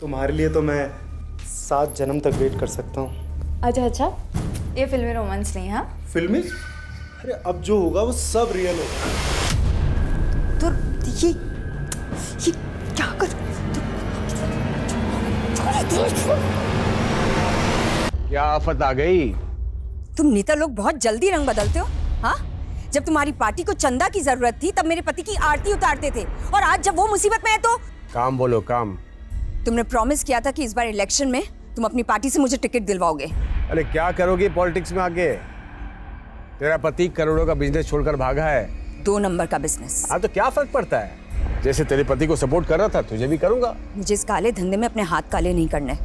तुम्हारे लिए तो मैं 7 जन्म तक वेट कर सकता हूँ। अच्छा, ये फिल्मी रोमांस नहीं। हाँ, फिल्मी? अरे अब जो होगा वो सब रियल होगा। तो ये क्या कर क्या आफत आ गई? तुम नेता लोग बहुत जल्दी रंग बदलते हो। हाँ, जब तुम्हारी पार्टी को चंदा की जरूरत थी तब मेरे पति की आरती उतारते थे, और आज जब वो मुसीबत में है तो काम बोलो, काम। तुमने प्रॉमिस किया था कि इस बार इलेक्शन में तुम अपनी पार्टी से मुझे टिकट दिलवाओगे। अरे क्या करोगी पॉलिटिक्स में आगे? तेरा पति करोड़ों का बिजनेस छोड़कर भागा है। 2 नंबर का बिजनेस। हाँ तो क्या फर्क पड़ता है? जैसे तेरे पति को सपोर्ट कर रहा था तुझे भी करूंगा। मुझे इस काले धंधे में अपने हाथ काले नहीं करने।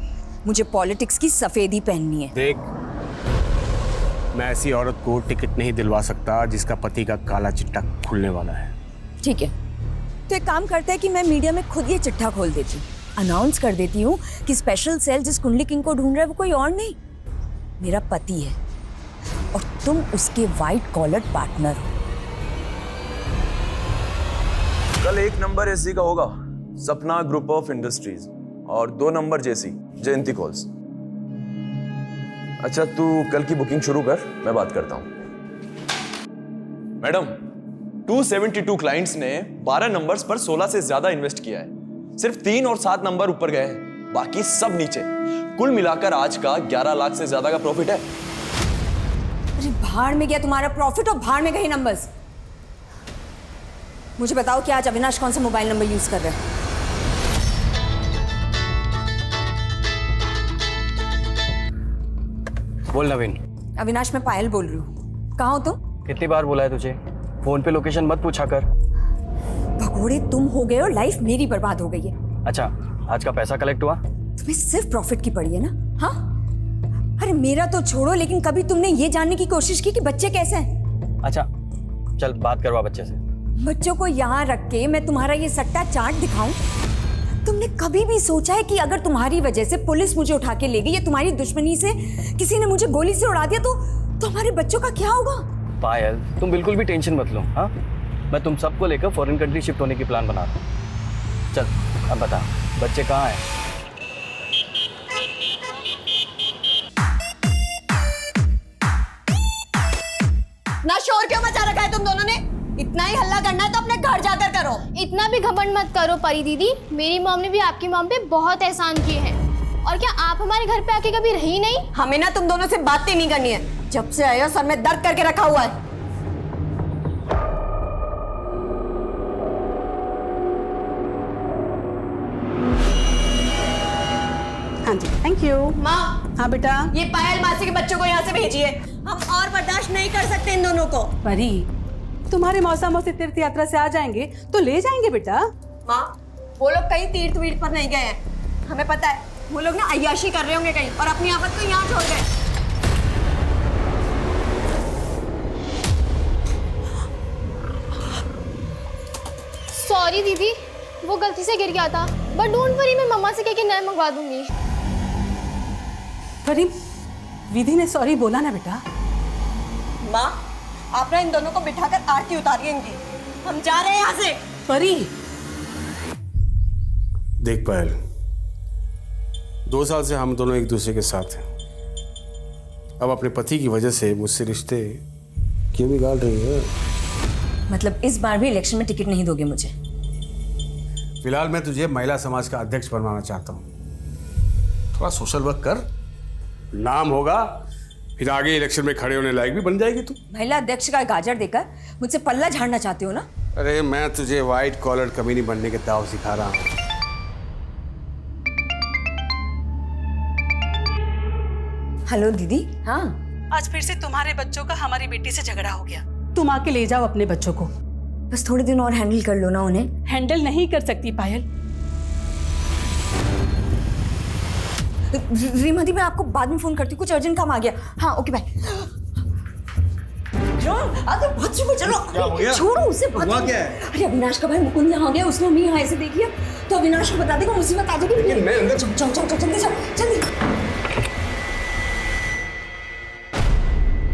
मुझे पॉलिटिक्स की सफेदी पहननी है। देख, मैं ऐसी औरत को टिकट नहीं दिलवा सकता जिसका पति का काला चिट्ठा खुलने वाला है। ठीक है, तो एक काम करते हैं कि मैं मीडिया में खुद ये चिट्ठा खोल देती हूँ, अनाउंस कर देती हूँ कि स्पेशल सेल जिस कुंडली किंग को ढूंढ रहा है वो कोई और नहीं, मेरा पति है, और तुम उसके व्हाइट कॉलर पार्टनर हो। कल 1 नंबर एसजी का होगा, सपना ग्रुप ऑफ इंडस्ट्रीज, और 2 नंबर जेसी, जयंती कॉल्स। अच्छा, तू कल की बुकिंग शुरू कर, मैं बात करता हूं। मैडम, 272 क्लाइंट्स ने 12 नंबर्स पर 16 से ज्यादा इन्वेस्ट किया है। सिर्फ 3 और 7 नंबर ऊपर गए हैं, बाकी सब नीचे। कुल मिलाकर आज का 11 लाख से ज्यादा का प्रॉफिट है। अरे भाड़ में गया तुम्हारा प्रॉफिट और भाड़ में गए नंबर्स। मुझे बताओ कि आज अविनाश कौन सा मोबाइल नंबर यूज कर रहा है? बोल नवीन। अविनाश, मैं पायल बोल रही हूँ। कहाँ हो तुम? कितनी बार बोला है तुझे, फोन पे लोकेशन मत पूछा कर। भगोड़े तुम हो गए और लाइफ मेरी बर्बाद हो गई है। अच्छा, आज का पैसा कलेक्ट हुआ? तुम्हें सिर्फ प्रॉफिट की पड़ी है ना? हाँ, अरे मेरा तो छोड़ो, लेकिन कभी तुमने ये जानने की कोशिश की कि बच्चे कैसे हैं? अच्छा चल, बात करवा बच्चे से। बच्चों को यहाँ रख के मैं तुम्हारा ये सट्टा चाट दिखाऊं? तुमने कभी भी सोचा है कि अगर तुम्हारी वजह से पुलिस मुझे उठा के ले गई या तुम्हारी दुश्मनी से किसी ने मुझे गोली से उड़ा दिया तो हमारे बच्चों का क्या होगा? पायल, तुम बिल्कुल भी टेंशन मत लो। हाँ, मैं तुम सबको लेकर फॉरेन कंट्री शिफ्ट होने की प्लान बना रहा हूँ। चल अब बता, बच्चे कहाँ हैं? ना शोर क्यों मचा रखा है तुम दोनों ने? इतना ही हल्ला करना है तो अपने घर जाकर करो। इतना भी घमंड मत करो परी दीदी, मेरी मॉम ने भी आपकी मॉम पे बहुत एहसान किए हैं। और क्या आप हमारे घर पे आके कभी रही नहीं? हमें ना तुम दोनों से बातें नहीं करनी है। जब से आए हो सर में दर्द करके रखा हुआ है। हाँ जी, थैंक यू। माँ, हाँ बेटा। ये पायल मासी के बच्चों को यहाँ से भेजिए। हम और बर्दाश्त नहीं कर सकते इन दोनों को। परी, तुम्हारे मौसा मौसी तीर्थ यात्रा से आ जाएंगे तो ले जाएंगे बेटा। माँ, वो लोग कहीं तीर्थ वीर्थ पर नहीं गए हैं, हमें पता है। वो लोग ना अय्याशी कर रहे होंगे कहीं और अपनी आफत को यहाँ छोड़ गए। सॉरी दीदी, वो गलती से गिर गया था, बट डोंट वरी, मैं मम्मा से कह के नया मंगवा दूंगी। परी, विधि ने सॉरी बोला ना बेटा? माँ, आप ना इन दोनों को बिठाकर आरती उतारिए इनकी। हम जा रहे हैं यहाँ से। परी, देख पायल, 2 साल से हम दोनों एक दूसरे के साथ हैं। अब अपने पति की वजह से मुझसे रिश्ते क्यों बिगाड़ रही है? मतलब इस बार भी इलेक्शन में टिकट नहीं दोगे मुझे? फिलहाल मैं तुझे महिला समाज का अध्यक्ष बनवाना चाहता हूँ। थोड़ा सोशल वर्क कर, नाम होगा, फिर आगे इलेक्शन में खड़े होने लायक भी बन जाएगी तू। महिला अध्यक्ष का गाजर देकर मुझसे पल्ला झाड़ना चाहते हो ना? अरे मैं तुझे व्हाइट कॉलर कमीनी बनने के दाव सिखा रहा हूँ। हेलो दीदी। हाँ, आज फिर से तुम्हारे बच्चों का हमारी बेटी से झगड़ा हो गया। तुम आके ले जाओ अपने बच्चों को। बस थोड़े दिन और हैंडल कर लो ना उन्हें। हैंडल नहीं कर सकती पायल। रीमा दी, मैं आपको बाद में फोन करती हूँ, कुछ अर्जेंट काम आ गया। हाँ, ओके बाय। बहुत शुक्र, चलो छोड़ो उसे। अरे अविनाश का भाई मुकुंद यहाँ आ गया, उसने हमें यहाँ ऐसे देख लिया तो अविनाश को बता देगा, मुसीबत आ जाएगी। मैं अंदर चल जल्दी चल जल्दी।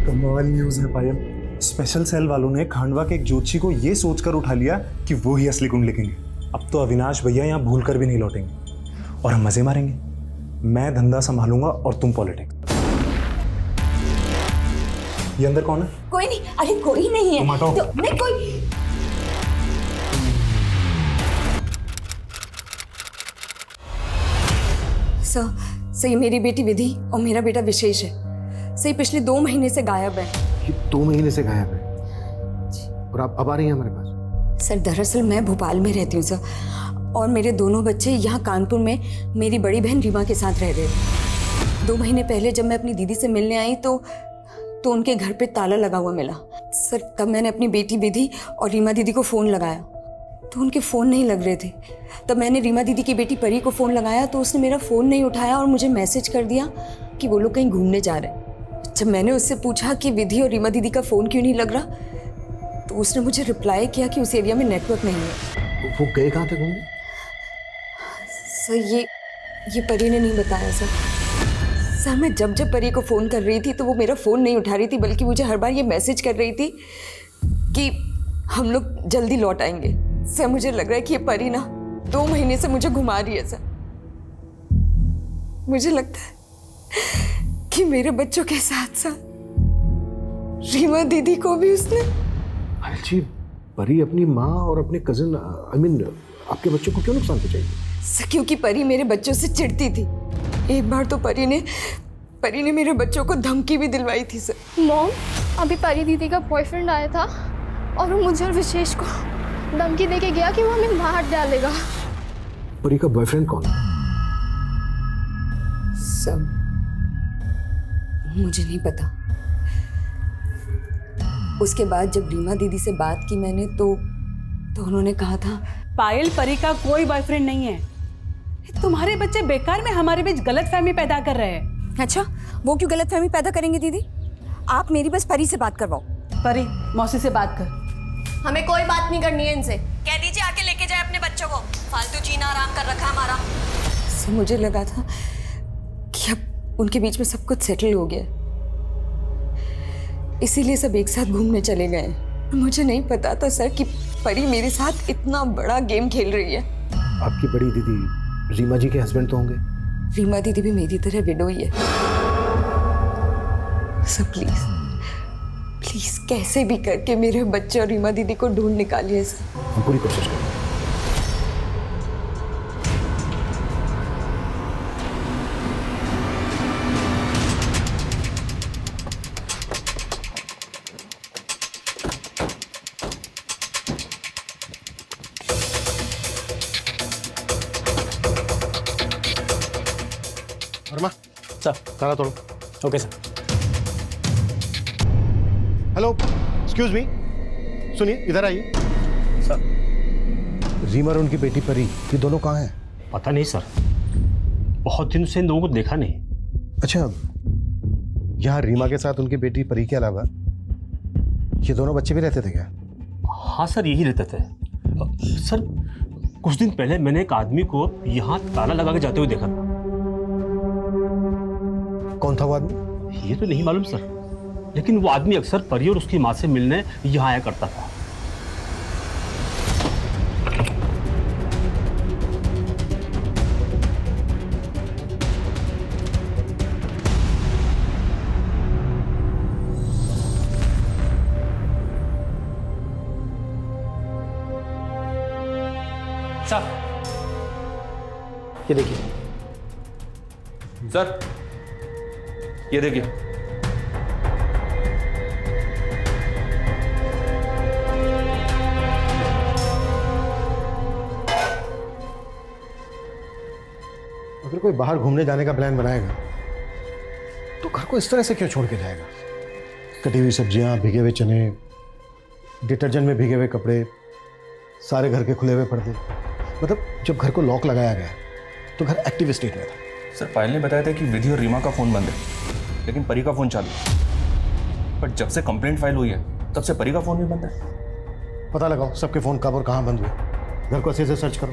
कमाल न्यूज़ है पायल। स्पेशल सेल वालों ने खांडवा के एक ज्योतिषी को ये सोचकर उठा लिया कि वो ही असली कुंडली किंग है। अब तो अविनाश भैया यहाँ भूल कर भी नहीं लौटेंगे। और हम मजे मारेंगे। मैं धंधा संभालूंगा और तुम पॉलिटिक्स। ये अंदर कौन है? कोई नहीं, अरे कोई नहीं है। तुम हटो। तो नहीं कोई। सर ये मेरी बेटी विधि और मेरा बेटा विशेष है। सही पिछले 2 महीने से गायब है। ये 2 महीने से गायब है और आप अब आ रही हैं हमारे पास? सर दरअसल मैं भोपाल में रहती हूँ सर, और मेरे दोनों बच्चे यहाँ कानपुर में मेरी बड़ी बहन रीमा के साथ रह रहे थे। 2 महीने पहले जब मैं अपनी दीदी से मिलने आई तो उनके घर पे ताला लगा हुआ मिला। सर तब मैंने अपनी बेटी विधि और रीमा दीदी को फ़ोन लगाया तो उनके फ़ोन नहीं लग रहे थे। तब मैंने रीमा दीदी की बेटी परी को फ़ोन लगाया तो उसने मेरा फ़ोन नहीं उठाया और मुझे मैसेज कर दिया कि वो लोग कहीं घूमने जा रहे हैं। जब मैंने उससे पूछा कि विधि और रीमा दीदी का फ़ोन क्यों नहीं लग रहा तो उसने मुझे रिप्लाई किया कि उस एरिया में नेटवर्क नहीं है। वो गए कहाँ थे घूमने? सर ये परी ने नहीं बताया सर मैं जब परी को फ़ोन कर रही थी तो वो मेरा फ़ोन नहीं उठा रही थी, बल्कि मुझे हर बार ये मैसेज कर रही थी कि हम लोग जल्दी लौट आएंगे। सर मुझे लग रहा है कि ये परी ना 2 महीने से मुझे घुमा रही है सर। मुझे लगता है कि मेरे बच्चों के साथ साथ रीमा दीदी को भी उसने। अरे जी, परी अपनी माँ और अपने कजिन आपके बच्चों को क्यों नुकसान पहुंचाएगी? सर क्योंकि परी मेरे बच्चों से चिढ़ती थी। एक बार तो परी ने मेरे बच्चों को धमकी भी दिलवाई थी सर। मॉम, अभी परी दीदी का बॉयफ्रेंड आया था और वो मुझे और विशेष को धमकी दे के गया कि वो हमें बाहर डालेगा। परी का बॉयफ्रेंड कौन है? सब मुझे नहीं पता। उसके बाद जब रीमा दीदी से बात की मैंने तो उन्होंने कहा था पायल, परी का कोई बॉयफ्रेंड नहीं है। तुम्हारे बच्चे बेकार में हमारे बीच गलतफहमी पैदा कर रहे हैं। अच्छा, वो क्यों गलतफहमी पैदा करेंगे दीदी? आप मेरी बस परी से बात करवाओ। परी, मौसी से बात कर। हमें कोई बात नहीं करनी है इनसे। कह दीजिए आके लेके जाए अपने बच्चों को, फालतू जीना आराम कर रखा हमारा। सर मुझे लगा था कि अब उनके बीच में सब कुछ सेटल हो गया, इसीलिए सब एक साथ घूमने चले गए। मुझे नहीं पता था सर कि परी मेरे साथ इतना बड़ा गेम खेल रही है। आपकी बड़ी दीदी रीमा जी के हस्बैंड तो होंगे? रीमा दीदी भी मेरी तरह विडो ही है। सर प्लीज कैसे भी करके मेरे बच्चे और रीमा दीदी को ढूंढ निकालिए सर। हम पूरी कोशिश करेंगे। वर्मा, सर। ताला तोड़ो। Okay sir. Hello, excuse me, सुनिए, इधर आइए। सर। रीमा और उनकी बेटी परी, ये दोनों कहाँ हैं? पता नहीं सर, बहुत दिन से इन लोगों को देखा नहीं। अच्छा, यहाँ रीमा के साथ उनकी बेटी परी के अलावा ये दोनों बच्चे भी रहते थे क्या? हाँ सर, यही रहते थे। सर कुछ दिन पहले मैंने एक आदमी को यहाँ ताला लगा के जाते हुए देखा था। कौन था वो आदमी? ये तो नहीं मालूम सर, लेकिन वो आदमी अक्सर परी और उसकी माँ से मिलने यहाँ आया करता था। सर ये देखिए। सर ये देखिए। अगर कोई बाहर घूमने जाने का प्लान बनाएगा तो घर को इस तरह से क्यों छोड़ के जाएगा? कटी हुई सब्जियां, भीगे हुए चने, डिटर्जेंट में भीगे हुए कपड़े, सारे घर के खुले हुए पर्दे। मतलब जब घर को लॉक लगाया गया तो घर एक्टिव स्टेट में था। सर पायल ने बताया था कि विधि और रीमा का फोन बंद है, लेकिन परी का फोन चालू है। पर जब से कंप्लेंट फाइल हुई है तब से परी का फोन भी बंद है। पता लगाओ सबके फ़ोन कब और कहाँ बंद हुए। घर को अच्छे से सर्च करो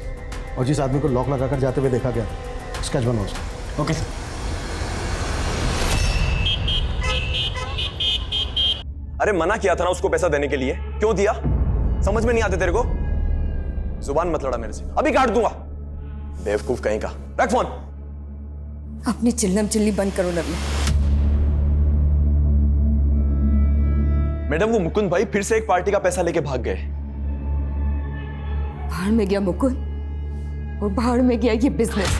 और जिस आदमी को लॉक लगाकर जाते हुए देखा गया स्केच बनाओ उसका। Okay sir. अरे मना किया था ना उसको पैसा देने के लिए, क्यों दिया? समझ में नहीं आते तेरे को? जुबान मत लड़ा मेरे से, अभी काट दूंगा। बेवकूफ कहीं का। रख फोन। अपनी चिल्लम चिल्ली बंद करो नवीन। मैडम वो मुकुंद भाई फिर से एक पार्टी का पैसा लेके भाग गए। भाड़ में गया मुकुंद और भाड़ में गया ये बिजनेस।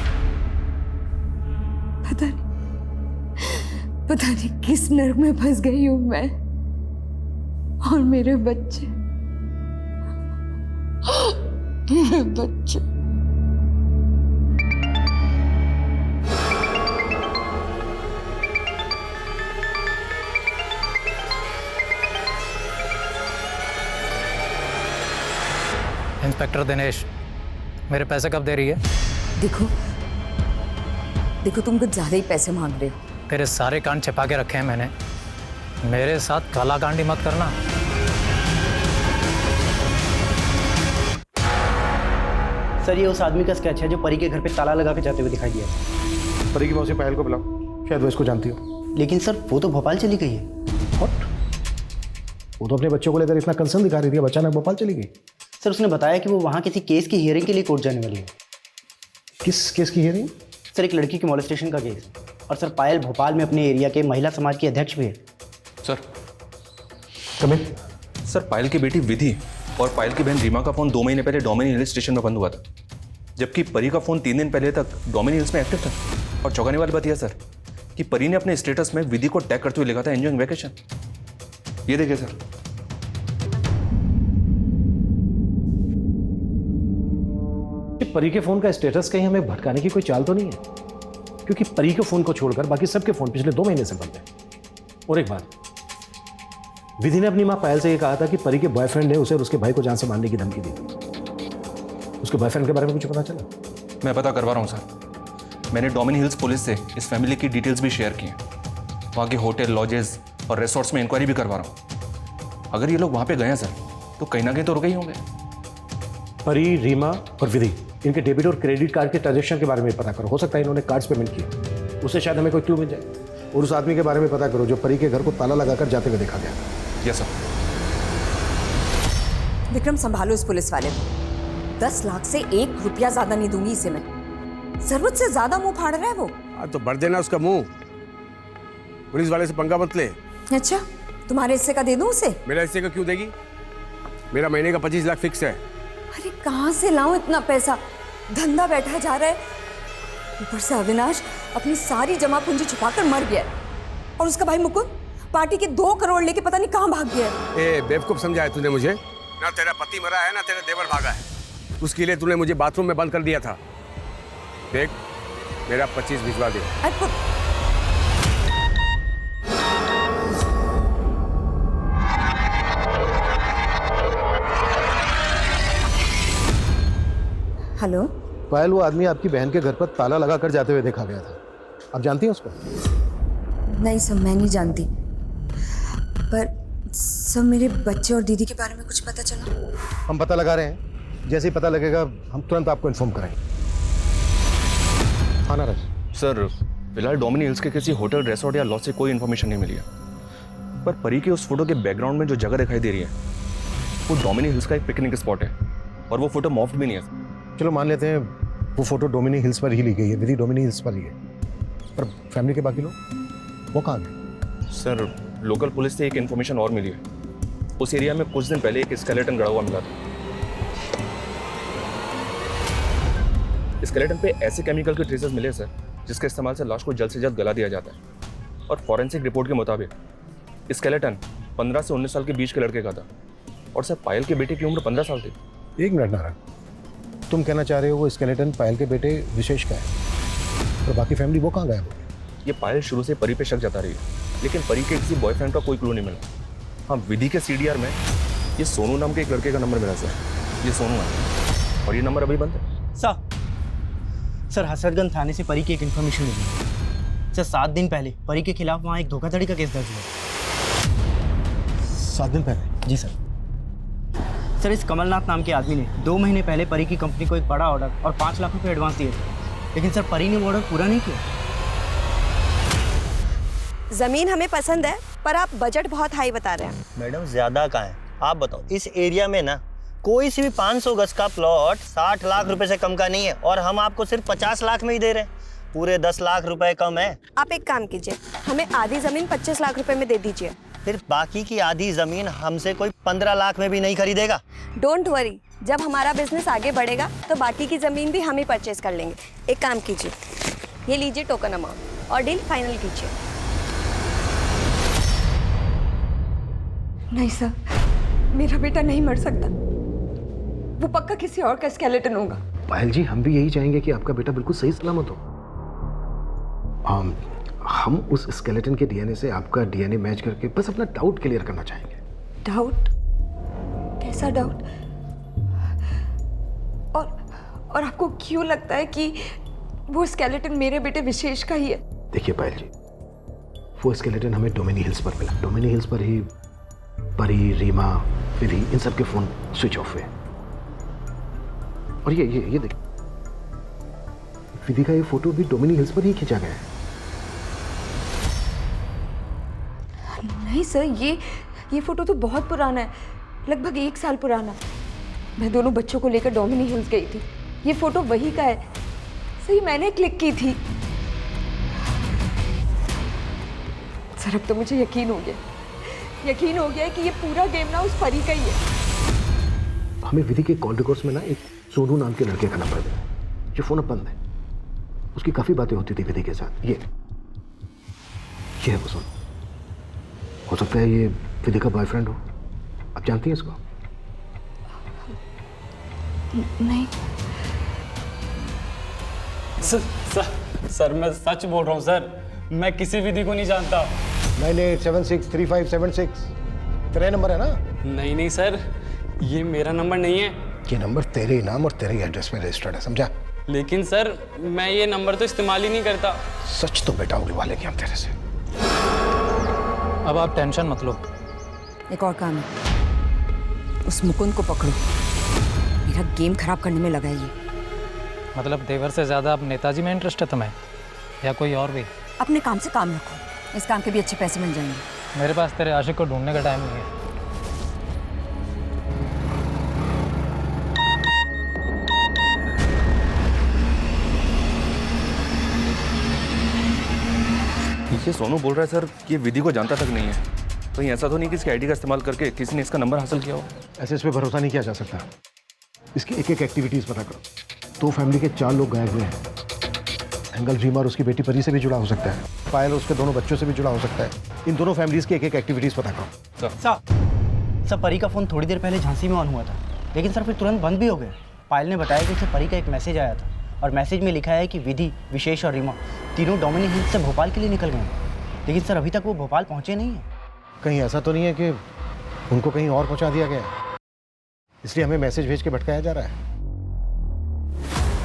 पता नहीं किस नर्क में फंस गई हूं मैं और मेरे बच्चे। इंस्पेक्टर दिनेश, मेरे पैसे कब दे रही है? देखो तुम कुछ ज्यादा ही पैसे मांग रहे हो। तेरे सारे कांड छिपा के रखे हैं मैंने, मेरे साथ काला कांड ही मत करना। सर ये उस आदमी का स्केच है जो परी के घर पे ताला लगा के जाते हुए दिखाई दिया। परी की मौसी पायल को बुलाओ, शायद वो इसको जानती हो। लेकिन सर वो तो भोपाल चली गई है। What? वो तो अपने बच्चों को लेकर इतना कंसर्न दिखा रही थी, अब अचानक भोपाल चली गई। सर उसने बताया कि वो वहाँ किसी केस की हियरिंग के लिए कोर्ट जाने वाली है। किस केस की हियरिंग? सर एक लड़की की मॉलेस्टेशन का केस। और सर पायल भोपाल में अपने एरिया के महिला समाज की अध्यक्ष भी है। Sir Camille. सर पायल की बेटी विधि और पायल की बहन रीमा का फोन 2 महीने पहले डोमिनी हिल स्टेशन में बंद हुआ था, जबकि परी का फोन 3 दिन पहले तक डोमिनी हिल्स में एक्टिव था। और चौंकाने वाली बात यह सर कि परी ने अपने स्टेटस में विधि को टैग करते हुए लिखा था एंजॉयिंग वैकेशन। ये देखिए सर। परी के फोन का स्टेटस कहीं हमें भटकाने की कोई चाल तो नहीं है, क्योंकि परी के फोन को छोड़कर बाकी सबके फोन पिछले 2 महीने से बंद है। और एक बात, विधि ने अपनी मां पायल से ये कहा था कि परी के बॉयफ्रेंड ने उसे और उसके भाई को जान से मारने की धमकी दी। उसके बॉयफ्रेंड के बारे में कुछ पता चला? मैं पता करवा रहा हूँ सर। मैंने डोमिनी हिल्स पुलिस से इस फैमिली की डिटेल्स भी शेयर की हैं। वहाँ के होटल, लॉजेस और रिसोर्ट्स में इंक्वायरी भी करवा रहा हूँ। अगर ये लोग वहाँ पे गए हैं सर तो कहीं ना कहीं तो रुके ही होंगे। परी, रीमा और विधि, इनके डेबिट और क्रेडिट कार्ड के ट्रांजैक्शन के बारे में पता करो। हो सकता है इन्होंने कार्ड्स पेमेंट किए, उससे शायद हमें कोई क्लू मिल जाए। और उस आदमी के बारे में पता करो जो परी के घर को ताला लगाकर जाते हुए देखा गया। Yes sir. विक्रम संभालो इस पुलिस वाले को। 10 लाख से 1 रुपया ज्यादा नहीं दूंगी इसे मैं। जरूरत से ज्यादा मुंह फाड़ रहा है वो। हाँ तो भर देना उसका मुंह। पुलिस वाले से पंगा मत ले। अच्छा तुम्हारे हिस्से का दे दूं उसे? मेरा हिस्से का क्यों देगी? मेरा महीने का 25 लाख फिक्स है। अरे कहाँ से लाऊं इतना पैसा? धंधा बैठा जा रहा है, ऊपर से अविनाश अपनी सारी जमा पूंजी छुपाकर मर गया है। और उसका भाई मुकुंद पार्टी के 2 करोड़ लेके पता नहीं कहाँ भाग गया है। ए बेवकूफ समझा है तूने मुझे? ना तेरा पति मरा है ना तेरा देवर भागा है। उसके लिए तूने मुझे बाथरूम में बंद कर दिया था। देख मेरा 25 भिजवा दे। हेलो पायल, वो आदमी आपकी बहन के घर पर ताला लगाकर जाते हुए देखा गया था। आप जानती हैं उसको? नहीं सर मैं नहीं जानती, पर सब मेरे बच्चे और दीदी के बारे में कुछ पता चला? हम पता लगा रहे हैं, जैसे ही पता लगेगा हम तुरंत आपको इन्फॉर्म करेंगे। हाँ नाराज सर फिलहाल डोमिनी हिल्स के किसी होटल, रिसोर्ट या लॉज से कोई इन्फॉर्मेशन नहीं मिली है। पर परी के उस फोटो के बैकग्राउंड में जो जगह दिखाई दे रही है वो डोमिनी हिल्स का एक पिकनिक स्पॉट है और वो फोटो मॉफ्ड भी नहीं है। चलो मान लेते हैं वो फोटो डोमिनी हिल्स पर ही ली गई है, विधि डोमिनी हिल्स पर ही है, पर फैमिली के बाकी लोग वो कहाँ गए? सर लोकल पुलिस से एक इन्फॉर्मेशन और मिली है। उस एरिया में कुछ दिन पहले एक स्केलेटन गड़ा हुआ मिला था। स्केलेटन पे ऐसे केमिकल के ट्रेसेस मिले सर जिसके इस्तेमाल से लाश को जल्द से जल्द गला दिया जाता है। और फॉरेंसिक रिपोर्ट के मुताबिक स्केलेटन 15 से 19 साल के बीच के लड़के का था और सर पायल के बेटे की उम्र 15 साल थी। 1 मिनट नारायण, तुम कहना चाह रहे हो वो स्केलेटन पायल के बेटे विशेष का है और बाकी फैमिली वो कहाँ गए? ये पायल शुरू से परी पे शक जता रही है, लेकिन परी के किसी बॉयफ्रेंड का कोई क्लू नहीं मिला। हाँ विधि के CDR में ये सोनू नाम के एक लड़के का नंबर मिला सर। ये सोनू है और ये नंबर अभी बंद है। सर हसरतगंज थाने से परी की एक इन्फॉर्मेशन मिली सर। 7 दिन पहले परी के खिलाफ वहाँ एक धोखाधड़ी का केस दर्ज हुआ। 7 दिन पहले? जी सर। सर इस कमलनाथ नाम के आदमी ने 2 महीने पहले परी की कंपनी को एक बड़ा ऑर्डर और 5 लाख रुपए एडवांस दिए थे, लेकिन सर परी ने वो ऑर्डर पूरा नहीं किया। जमीन हमें पसंद है पर आप बजट बहुत हाई बता रहे हैं। मैडम ज्यादा कहाँ है? आप बताओ, इस एरिया में ना कोई सी भी 500 गज का प्लॉट 60 लाख रुपए से कम का नहीं है, और हम आपको सिर्फ 50 लाख में ही दे रहे हैं। पूरे 10 लाख रुपए कम है। आप एक काम कीजिए, हमें आधी जमीन 25 लाख रुपए में दे दीजिए। फिर बाकी की आधी जमीन हमसे कोई 15 लाख में भी नहीं खरीदेगा। डोंट वरी, जब हमारा बिजनेस आगे बढ़ेगा तो बाकी की जमीन भी हम ही परचेज कर लेंगे। एक काम कीजिए, ये लीजिए टोकन अमाउंट और डील फाइनल कीजिए। नहीं सर, मेरा बेटा नहीं मर सकता। वो पक्का किसी और का स्केलेटन होगा। पायल जी, हम भी यही चाहेंगे कि आपका बेटा बिल्कुल सही सलामत हो। हम उस स्केलेटन के डीएनए से आपका डीएनए मैच करके बस अपना डाउट क्लियर करना चाहेंगे। डाउट? कैसा डाउट? और आपको क्यों लगता है कि वो स्केलेटन मेरे बेटे विशेष का ही है? देखिए पायल जी, वो स्केलेटन हमें डोमिनी हिल्स पर मिला। डोमिनी हिल्स पर ही परी, रीमा, विधि, इन सब के फोन स्विच ऑफ हुए। और ये देखिए, विधि का ये फोटो भी डोमिनी हिल्स पर ही खींचा गया है। नहीं सर, ये फोटो तो बहुत पुराना है, लगभग 1 साल पुराना। मैं दोनों बच्चों को लेकर डोमिनी हिल्स गई थी। ये फोटो वही का है, सही मैंने क्लिक की थी। सर अब तो मुझे यकीन हो गया कि ये पूरा गेम ना उस परी का ही है। हमें विधि के कॉल रिकॉर्ड्स में ना एक सोनू नाम के लड़के का नंबर मिला। ये फोन अब बंद है। उसकी काफी बातें होती थी विधि के साथ। ये है वो सोनू। हो सकता है ये विधि का बॉयफ्रेंड हो। आप जानती हैं इसको? नहीं सर मैं सच बोल रहा हूँ सर, मैं किसी विधि को नहीं जानता। 98763576 तेरा नंबर है ना? नहीं सर, ये मेरा नंबर नहीं है। ये नंबर तेरे नाम और तेरे एड्रेस में रजिस्टर्ड है, समझा? लेकिन सर मैं ये नंबर तो इस्तेमाल ही नहीं करता। सच तो बेटा उगलवा लेंगे हम तेरे से। अब आप टेंशन मत लो। एक और काम है, उस मुकुंद को पकड़ो। मेरा गेम खराब करने में लगा है ये। मतलब देवर से ज़्यादा अब नेताजी में इंटरेस्ट है तुम्हें, या कोई और भी? अपने काम से काम रखो, इस काम के भी अच्छे पैसे मिल जाएंगे। मेरे पास तेरे आशिक को ढूंढने का टाइम नहीं है। ये सोनू बोल रहा है सर कि ये विधि को जानता तक नहीं है। कहीं ऐसा तो नहीं कि इसकी आईडी का इस्तेमाल करके किसी ने इसका नंबर हासिल किया हो? ऐसे इस पे भरोसा नहीं किया जा सकता। इसकी एक एक्टिविटीज पता करो। 2 फैमिली के 4 लोग गायब हुए हैं। एंगल रीमा और उसकी बेटी परी से भी जुड़ा हो सकता है। पायल और उसके दोनों बच्चों से भी जुड़ा हो सकता है। इन दोनों फैमिलीज की एक एक्टिविटीज पता करो। सर परी का फ़ोन थोड़ी देर पहले झांसी में ऑन हुआ था, लेकिन सर फिर तुरंत बंद भी हो गया। पायल ने बताया कि उसे परी का एक मैसेज आया था, और मैसेज में लिखा है कि विधि, विशेष और रीमा तीनों डोमिनी हिल्स से भोपाल के लिए निकल गए हैं। लेकिन सर अभी तक वो भोपाल पहुंचे नहीं हैं। कहीं ऐसा तो नहीं है कि उनको कहीं और पहुंचा दिया गया, इसलिए हमें मैसेज भेज के भटकाया जा रहा है?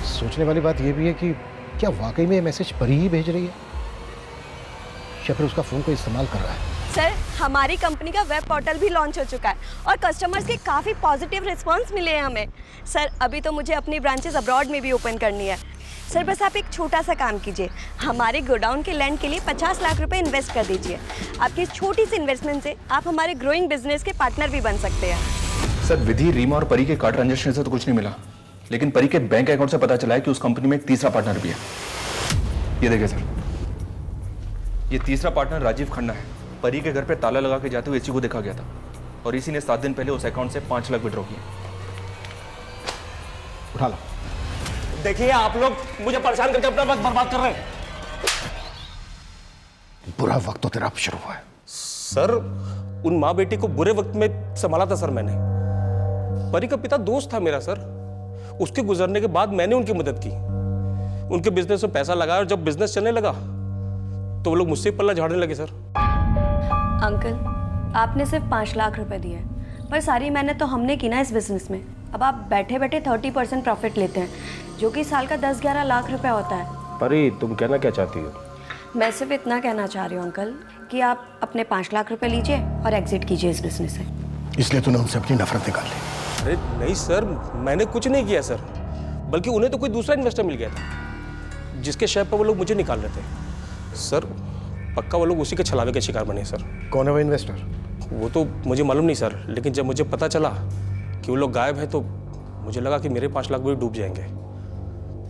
सोचने वाली बात यह भी है कि क्या वाकई में ये मैसेज परी ही भेज रही है, या फिर उसका फोन को इस्तेमाल कर रहा है? सर हमारी कंपनी का वेब पोर्टल भी लॉन्च हो चुका है और कस्टमर्स के काफ़ी पॉजिटिव रिस्पांस मिले हैं हमें। सर अभी तो मुझे अपनी ब्रांचेस अब्रॉड में भी ओपन करनी है। सर बस आप एक छोटा सा काम कीजिए, हमारे गोडाउन के लैंड के लिए 50 लाख रुपए इन्वेस्ट कर दीजिए। आपकी इस छोटी सी इन्वेस्टमेंट से आप हमारे ग्रोइंग बिजनेस के पार्टनर भी बन सकते हैं। सर विधि, रीमा और परी के कार्ड ट्रांजेक्शन से तो कुछ नहीं मिला, लेकिन परी के बैंक अकाउंट से पता चला है कि उस कंपनी में एक तीसरा पार्टनर भी है। ये देखिए सर, ये तीसरा पार्टनर राजीव खन्ना है। परी के घर पे ताला लगा के जाते हुए इसी को देखा गया था, और इसी ने 7 दिन पहले उस अकाउंट से 5 लाख विड्रॉ किए। उठा लो। देखिए आप लोग मुझे परेशान करके अपना वक्त बर्बाद कर रहे हैं। बुरा वक्त तो तेरा अब शुरू हुआ है। सर उन माँ बेटी को बुरे वक्त में संभाला था सर मैंने। परी का पिता दोस्त था मेरा सर, उसके गुजरने के बाद मैंने उनकी मदद की, उनके बिजनेस में पैसा लगाया, और जब बिजनेस चलने लगा तो वो लोग मुझसे पल्ला झाड़ने लगे सर। अंकल आपने सिर्फ 5 लाख रुपए दिए, पर सारी मेहनत तो हमने की ना इस बिजनेस में। अब आप बैठे बैठे 30% प्रॉफिट लेते हैं, जो कि साल का 10-11 लाख रुपए होता है। परी तुम कहना क्या चाहती हो? मैं सिर्फ इतना कहना चाह रही हूँ अंकल कि आप अपने 5 लाख रुपए लीजिए और एग्जिट कीजिए इस बिजनेस से। इसलिए तूने उनसे अपनी नफरत निकाल ली? अरे नहीं सर, मैंने कुछ नहीं किया सर, बल्कि उन्हें तो कोई दूसरा इन्वेस्टर मिल गया था जिसके शेयर पर वो लोग मुझे निकाल रहे थे सर। पक्का वो लोग उसी के छलावे के शिकार बने सर। कौन है वो इन्वेस्टर? वो तो मुझे मालूम नहीं सर, लेकिन जब मुझे पता चला कि वो लोग गायब हैं तो मुझे लगा कि मेरे 5 लाख भी डूब जाएंगे,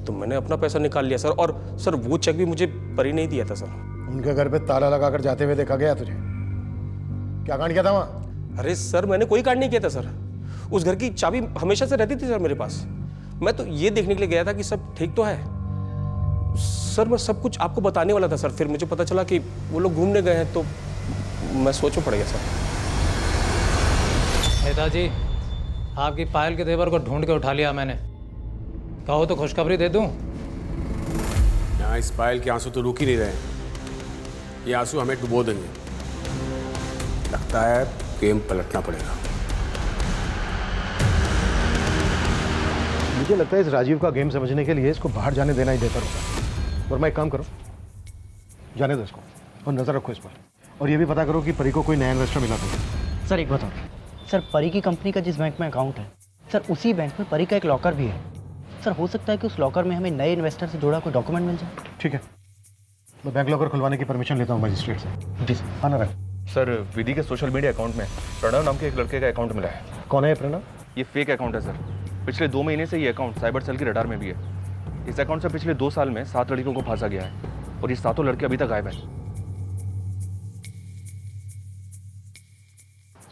तो मैंने अपना पैसा निकाल लिया सर। और सर वो चेक भी मुझे परी नहीं दिया था सर। उनके घर पे ताला लगाकर जाते हुए देखा गया तुझे? क्या कांड किया था वहाँ? अरे सर मैंने कोई कांड नहीं किया था सर, उस घर की चाबी हमेशा से रहती थी सर मेरे पास। मैं तो ये देखने के लिए गया था कि सब ठीक तो है सर। मैं सब कुछ आपको बताने वाला था सर, फिर मुझे पता चला कि वो लोग घूमने गए हैं तो मैं सोच में पड़ गया सर। नेताजी, आपकी पायल के तेवर को ढूंढ के उठा लिया मैंने। कहो तो खुशखबरी दे दूं? यहाँ इस पायल के आंसू तो रुक ही नहीं रहे, ये आंसू हमें डुबो देंगे। लगता है गेम पलटना पड़ेगा। मुझे लगता है इस राजीव का गेम समझने के लिए इसको बाहर जाने देना ही बेहतर होगा। और मैं एक काम करो, जाने दो इसको और नजर रखो इस पर, और ये भी पता करो कि परी को कोई नया इन्वेस्टर मिला तो। सर एक बताओ सर, परी की कंपनी का जिस बैंक में अकाउंट है सर, उसी बैंक में परी का एक लॉकर भी है सर। हो सकता है कि उस लॉकर में हमें नए इन्वेस्टर से जुड़ा कोई डॉक्यूमेंट मिल जाए। ठीक है, मैं बैंक लॉकर खुलवाने की परमिशन लेता हूँ मजिस्ट्रेट से। जी सर। आना रख सर, विधि के सोशल मीडिया अकाउंट में प्रणव नाम के एक लड़के का अकाउंट मिला है। कौन है प्रणव? ये फेक अकाउंट है सर। पिछले 2 महीने से ये अकाउंट साइबर सेल की रडार में भी है। इस अकाउंट से पिछले 2 साल में 7 लड़कियों को फांसा गया है और ये 7 लड़के अभी तक गायब हैं।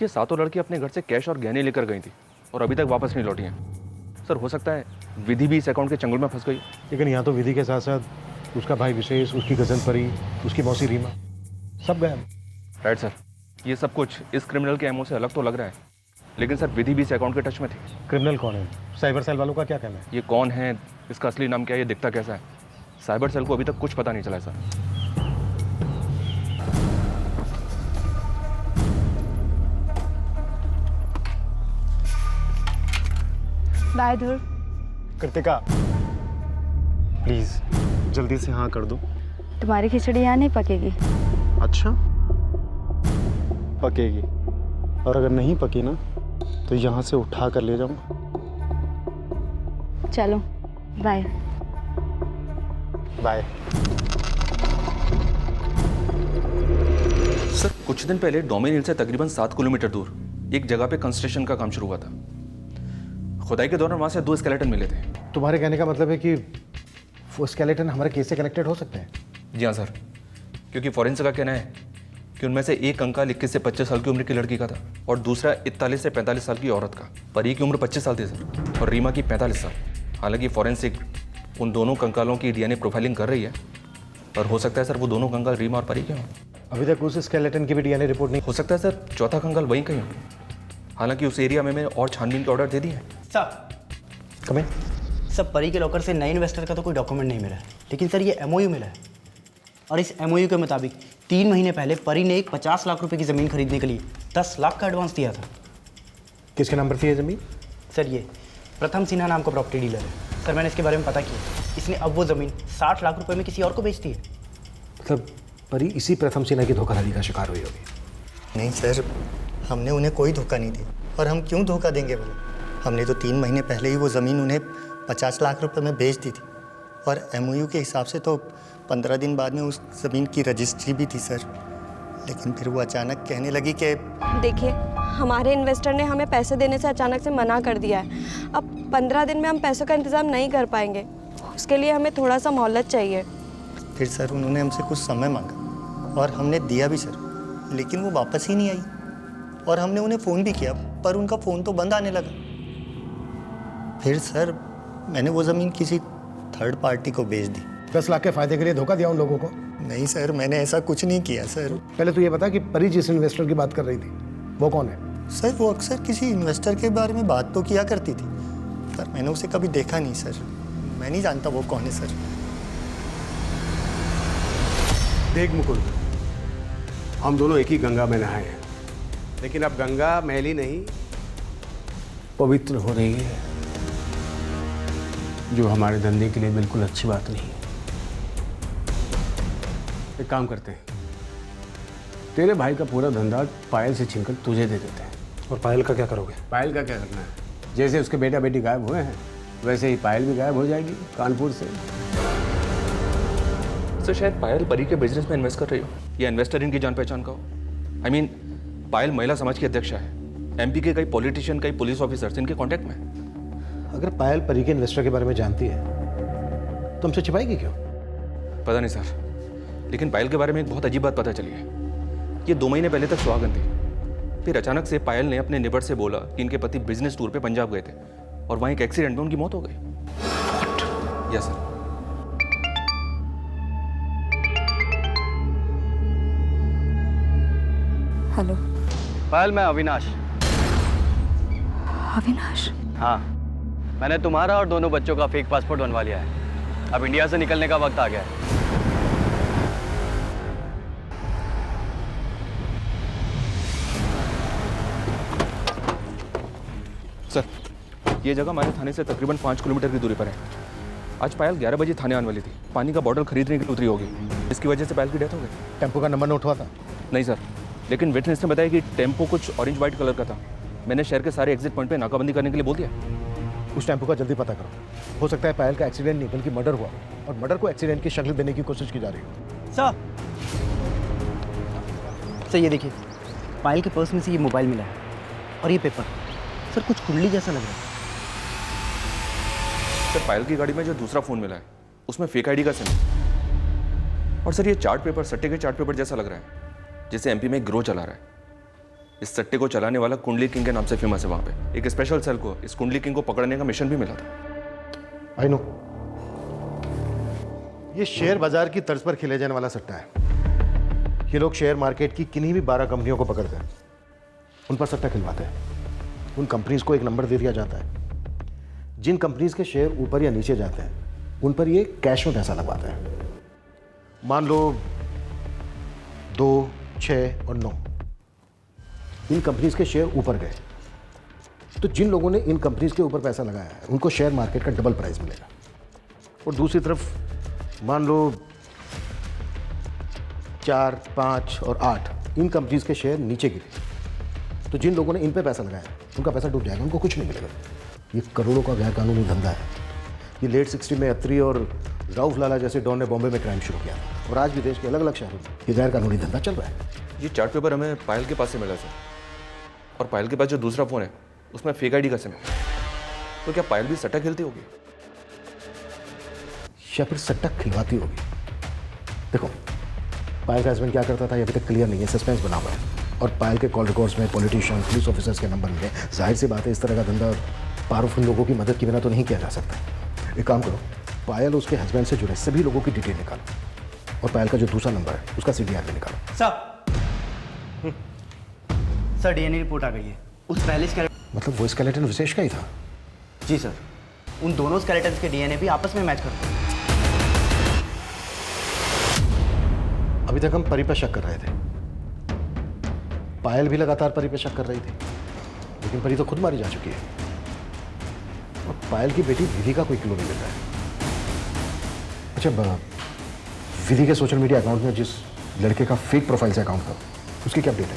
ये 7 लड़की अपने घर से कैश और गहने लेकर गई थी और अभी तक वापस नहीं लौटी हैं। सर हो सकता है विधि भी इस अकाउंट के चंगुल में फंस गई। लेकिन यहाँ तो विधि के साथ साथ उसका भाई विशेष, उसकी कजन परी, उसकी मौसी रीमा, सब गए। राइट सर, ये सब कुछ इस क्रिमिनल के एमओ से अलग तो लग रहा है, लेकिन सर विधि भी इस अकाउंट के टच में थी। क्रिमिनल कौन है? साइबर सेल वालों का क्या कहना है? ये कौन है, इसका असली नाम क्या है, ये दिखता कैसा है, साइबर सेल को अभी तक कुछ पता नहीं चला है sir. Bye Dhruv. Kritika, please जल्दी से हाँ कर दो। तुम्हारी खिचड़ी यहाँ नहीं पकेगी। अच्छा, पकेगी, और अगर नहीं पकी ना तो यहाँ से उठा कर ले जाऊंगा। चलो बाय। बाय। सर कुछ दिन पहले डोमिन हिल से तकरीबन 7 किलोमीटर दूर एक जगह पे कंस्ट्रक्शन का काम शुरू हुआ था। खुदाई के दौरान वहां से 2 स्केलेटन मिले थे। तुम्हारे कहने का मतलब है कि वो स्केलेटन हमारे केस से कनेक्टेड हो सकते हैं? जी हाँ सर, क्योंकि फॉरेंसिक का कहना है कि उनमें से एक कंकाल 21 से 25 साल की उम्र की लड़की का था और दूसरा 41 से 45 साल की औरत का। परी की उम्र 25 साल थी सर और रीमा की 45 साल। हालांकि फॉरेंसिक उन दोनों कंकालों की डीएनए प्रोफाइलिंग कर रही है, पर हो सकता है सर वो दोनों कंकाल रीमा और परी के हों। अभी तक उस स्केलेटन की भी डीएनए रिपोर्ट नहीं। हो सकता है सर चौथा कंकाल वहीं कहीं हो। हालांकि उस एरिया में मैंने और छानबीन के ऑर्डर दे दिए हैं। सर कमें सर, परी के लॉकर से नए इन्वेस्टर का तो कोई डॉक्यूमेंट नहीं मिला है, लेकिन सर ये एमओयू मिला है और इस एमओयू के मुताबिक 3 महीने पहले परी ने एक 50 लाख रुपए की ज़मीन खरीदने के लिए 10 लाख का एडवांस दिया था। किसके नाम पर थी ये ज़मीन? सर ये प्रथम सिन्हा नाम का प्रॉपर्टी डीलर है सर। मैंने इसके बारे में पता किया, इसने अब वो ज़मीन 60 लाख रुपए में किसी और को बेच दी है। मतलब परी इसी प्रथम सिन्हा की धोखाधड़ी का शिकार हुई होगी। नहीं सर, हमने उन्हें कोई धोखा नहीं दिया, और हम क्यों धोखा देंगे बोले? हमने तो 3 महीने पहले ही वो ज़मीन उन्हें 50 लाख रुपए में बेच दी थी, और एमओयू के हिसाब से तो 15 दिन बाद में उस ज़मीन की रजिस्ट्री भी थी सर। लेकिन फिर वो अचानक कहने लगी कि देखिए, हमारे इन्वेस्टर ने हमें पैसे देने से अचानक से मना कर दिया है। अब 15 दिन में हम पैसों का इंतज़ाम नहीं कर पाएंगे, उसके लिए हमें थोड़ा सा मोहलत चाहिए। फिर सर उन्होंने हमसे कुछ समय मांगा और हमने दिया भी सर, लेकिन वो वापस ही नहीं आई। और हमने उन्हें फ़ोन भी किया, पर उनका फ़ोन तो बंद आने लगा। फिर सर मैंने वो ज़मीन किसी थर्ड पार्टी को बेच दी। 10 लाख के फायदे के लिए धोखा दिया उन लोगों को? नहीं सर, मैंने ऐसा कुछ नहीं किया सर। पहले तो ये बता कि परी जिस इन्वेस्टर की बात कर रही थी वो कौन है? सर वो अक्सर किसी इन्वेस्टर के बारे में बात तो किया करती थी, पर मैंने उसे कभी देखा नहीं सर। मैं नहीं जानता वो कौन है सर। देख मुकुंद, हम दोनों एक ही गंगा में नहाए हैं, लेकिन अब गंगा मैली नहीं पवित्र हो रही है, जो हमारे धंधे के लिए बिल्कुल अच्छी बात नहीं है। एक काम करते हैं, तेरे भाई का पूरा धंधा पायल से छीनकर तुझे दे देते हैं। और पायल का क्या करोगे? पायल का क्या करना है? जैसे उसके बेटा बेटी गायब हुए हैं, वैसे ही पायल भी गायब हो जाएगी कानपुर से। सर शायद पायल परी के बिजनेस में इन्वेस्ट कर रही हो, या इन्वेस्टर इनकी जान पहचान का हो। I mean, पायल महिला समाज की अध्यक्षा है एमपी के कई पॉलिटिशियन, कई पुलिस ऑफिसर्स इनके कांटेक्ट में। अगर पायल परी के इन्वेस्टर के बारे में जानती है तो हमसे छिपाएगी क्यों? पता नहीं सर, लेकिन पायल के बारे में एक बहुत अजीब बात पता चली है। ये 2 महीने पहले तक सुहागन थी, फिर अचानक से पायल ने अपने नेबर से बोला कि इनके पति बिजनेस टूर पे पंजाब गए थे और वहीं एक एक्सीडेंट में उनकी मौत हो गई। Yes sir. हेलो पायल, मैं अविनाश। अविनाश? हाँ, मैंने तुम्हारा और दोनों बच्चों का फेक पासपोर्ट बनवा लिया है। अब इंडिया से निकलने का वक्त आ गया है। सर, ये जगह हमारे थाने से तकरीबन 5 किलोमीटर की दूरी पर है। आज पायल 11 बजे थाने आने वाली थी। पानी का बॉटल खरीदने के लिए उतरी होगी, इसकी वजह से पायल की डेथ हो गई। टेम्पो का नंबर नोट हुआ था? नहीं सर, लेकिन विटनेस ने बताया कि टेम्पो कुछ ऑरेंज वाइट कलर का था। मैंने शहर के सारे एग्जिट पॉइंट पे नाकाबंदी करने के लिए बोल दिया। उस टेम्पो का जल्दी पता करो। हो सकता है पायल का एक्सीडेंट नहीं बल्कि मर्डर हुआ, और मर्डर को एक्सीडेंट की शक्ल देने की कोशिश की जा रही हो। सर ये देखिए, पायल के पर्स में से ये मोबाइल मिला है और ये पेपर। सर कुछ कुंडली जैसा लग रहा है। सर, पायल की गाड़ी में जो दूसरा फोन मिला है उसमें फेक आईडी का सिम है। और सर, ये चार्ट पेपर सट्टे के चार्ट पेपर जैसा लग रहा है, जिसे एमपी में ग्रो चला रहा है। इस सट्टे को चलाने वाला कुंडली किंग के नाम से फेमस है। वहां पे एक स्पेशल सेल को इस कुंडली किंग को पकड़ने का मिशन भी मिला था। आई नो, ये शेयर बाजार की तर्ज पर खेले जाने वाला सट्टा है। ये लोग शेयर मार्केट की किन्हीं भी 12 कंपनियों को पकड़कर उन पर सट्टा खिलवाते हैं। उन कंपनीज को एक नंबर दे दिया जाता है। जिन कंपनीज के शेयर ऊपर या नीचे जाते हैं उन पर ये कैश में पैसा लगवाते हैं। मान लो 2, 6 और 9 इन कंपनीज के शेयर ऊपर गए, तो जिन लोगों ने इन कंपनीज के ऊपर पैसा लगाया है उनको शेयर मार्केट का डबल प्राइस मिलेगा। और दूसरी तरफ मान लो 4, 5 और 8 इन कंपनीज के शेयर नीचे गिरे, तो जिन लोगों ने इन पे पैसा लगाया उनका पैसा डूब जाएगा, उनको कुछ नहीं मिलेगा। ये करोड़ों का गैर कानूनी धंधा है। ये लेट 60 में अत्री और राउफ लाला जैसे डॉन ने बॉम्बे में क्राइम शुरू किया और आज भी देश के अलग अलग शहरों में ये गैर कानूनी धंधा चल रहा है। ये चार्ट पेपर हमें पायल के पास से मिला सर, और पायल के पास जो दूसरा फोन है उसमें फेक आईडी का सिम है। तो क्या पायल भी सट्टा खेलती होगी या फिर सट्टा खिलवाती होगी? देखो, पायल का हस्बैंड क्या करता था ये अभी तक क्लियर नहीं है, सस्पेंस बना हुआ है। और पायल के कॉल रिकॉर्ड्स में पॉलिटिशियन, पुलिस ऑफिसर्स के नंबर मिले। जाहिर सी बात है, इस तरह का धंधा पावरफुल लोगों की मदद के बिना तो नहीं किया जा सकता। एक काम करो, पायल उसके हस्बैंड से जुड़े सभी लोगों की डिटेल निकालो और पायल का जो दूसरा नंबर है उसका सीडीआर भी निकालो। सर डीएनए रिपोर्ट आ गई है। उस पहले मतलब वो स्केलेटन विशेष का ही था? जी सर, उन दोनों स्केलेटन्स के डीएनए भी आपस में मैच करते हैं। अभी तक हम परी पर शक कर रहे थे, पायल भी लगातार परी पर शक कर रही थी, लेकिन परी तो खुद मारी जा चुकी है और पायल की बेटी विधि का कोई क्लू नहीं मिल रहा है। अच्छा, विधि के सोशल मीडिया अकाउंट में जिस लड़के का फेक प्रोफाइल से अकाउंट था उसकी क्या अपडेट है?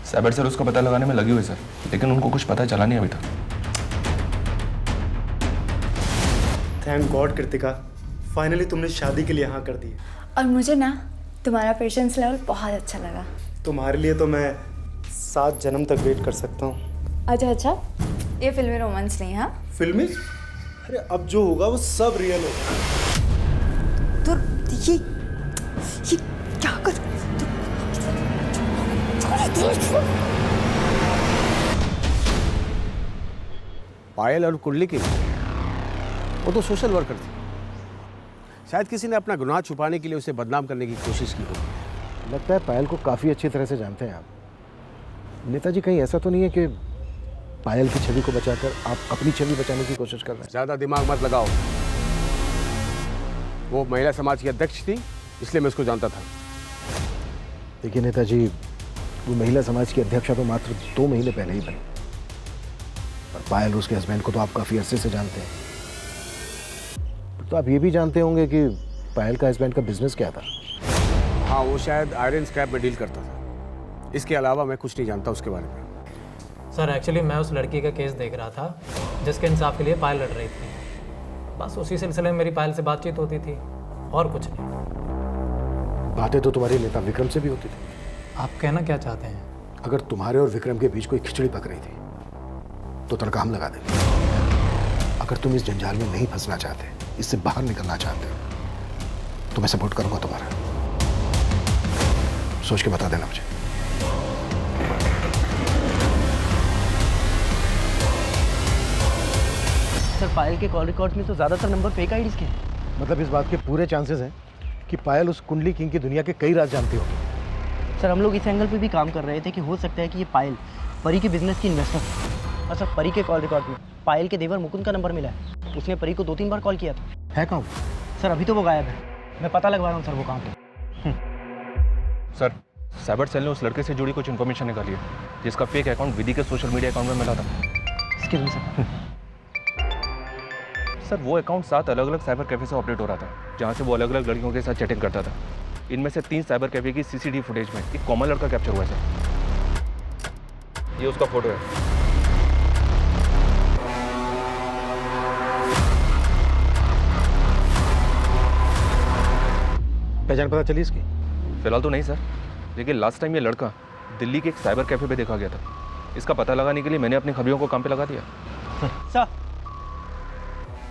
साइबर सेल उसका पता लगाने में लगी हुई सर, लेकिन उनको कुछ पता चला नहीं अभी तक। थैंक गॉड कृतिका, फाइनली तुमने शादी के लिए हाँ कर दी। और मुझे ना तुम्हारा पेशेंस लेवल बहुत अच्छा लगा। तुम्हारे लिए तो मैं 7 जन्म तक वेट कर सकता हूँ। अच्छा, ये फिल्मी रोमांस नहीं है? हाँ, फिल्मी? अरे अब जो होगा वो सब रियल होगा। तो ये क्या कर? पायल और कुंडली की वो तो सोशल वर्कर थी। शायद किसी ने अपना गुनाह छुपाने के लिए उसे बदनाम करने की कोशिश की होगी। लगता है पायल को काफ़ी अच्छी तरह से जानते हैं आप। नेताजी, कहीं ऐसा तो नहीं है कि पायल की छवि को बचाकर आप अपनी छवि बचाने की कोशिश कर रहे हैं? ज़्यादा दिमाग मत लगाओ। वो महिला समाज की अध्यक्ष थी, इसलिए मैं उसको जानता था। देखिए नेताजी, वो महिला समाज की अध्यक्षा तो मात्र 2 महीने पहले ही बनी, और पायल उसके हस्बैंड को तो आप काफ़ी अरसे से जानते हैं। तो आप ये भी जानते होंगे कि पायल का हस्बैंड का बिजनेस क्या था? हाँ, वो शायद आयरन स्क्रैप में डील करता था। इसके अलावा मैं कुछ नहीं जानता उसके बारे में। सर एक्चुअली मैं उस लड़की का केस देख रहा था जिसके इंसाफ के लिए पायल लड़ रही थी। बस उसी सिलसिले में मेरी पायल से बातचीत होती थी, और कुछ नहीं। बातें तो तुम्हारे नेता विक्रम से भी होती थी। आप कहना क्या चाहते हैं? अगर तुम्हारे और विक्रम के बीच कोई खिचड़ी पक रही थी तो तड़का हम लगा देंगे। अगर तुम इस जंजाल में नहीं फंसना चाहते, इससे बाहर निकलना चाहते हो, तो मैं सपोर्ट करूंगा तुम्हारा। सोच के बता देना मुझे। सर पायल के कॉल रिकॉर्ड में तो ज़्यादातर नंबर फेक आईडीज के हैं। मतलब इस बात के पूरे चांसेस हैं कि पायल उस कुंडली किंग की दुनिया के कई राज जानती होगी। सर हम लोग इस एंगल पे भी काम कर रहे थे कि हो सकता है कि ये पायल परी के बिजनेस की इन्वेस्टर है। और सर परी के कॉल रिकॉर्ड में पायल के देवर मुकुंद का नंबर मिला है। उसने परी को 2-3 बार कॉल किया था। है कहाँ? सर अभी तो वो गायब है। मैं पता लगवा रहा हूँ सर वो कहाँ पे। सर साइबर सेल ने उस लड़के से जुड़ी कुछ इन्फॉर्मेशन निकाली है जिसका फेक अकाउंट विधि के सोशल मीडिया अकाउंट में मिला था। Excuse me sir. सर वो अकाउंट 7 अलग अलग साइबर कैफे से ऑपरेट हो रहा था जहाँ से वो अलग अलग लड़कियों के साथ चैटिंग करता था। इनमें से 3 साइबर कैफे की सीसीटीवी फुटेज में एक कॉमन लड़का कैप्चर हुआ है सर। ये उसका फोटो है। पहचान पता चली इसकी? फिलहाल तो नहीं सर, लेकिन लास्ट टाइम ये लड़का दिल्ली के एक साइबर कैफे पे देखा गया था। इसका पता लगाने के लिए मैंने अपने खबरियों को काम पे लगा दिया।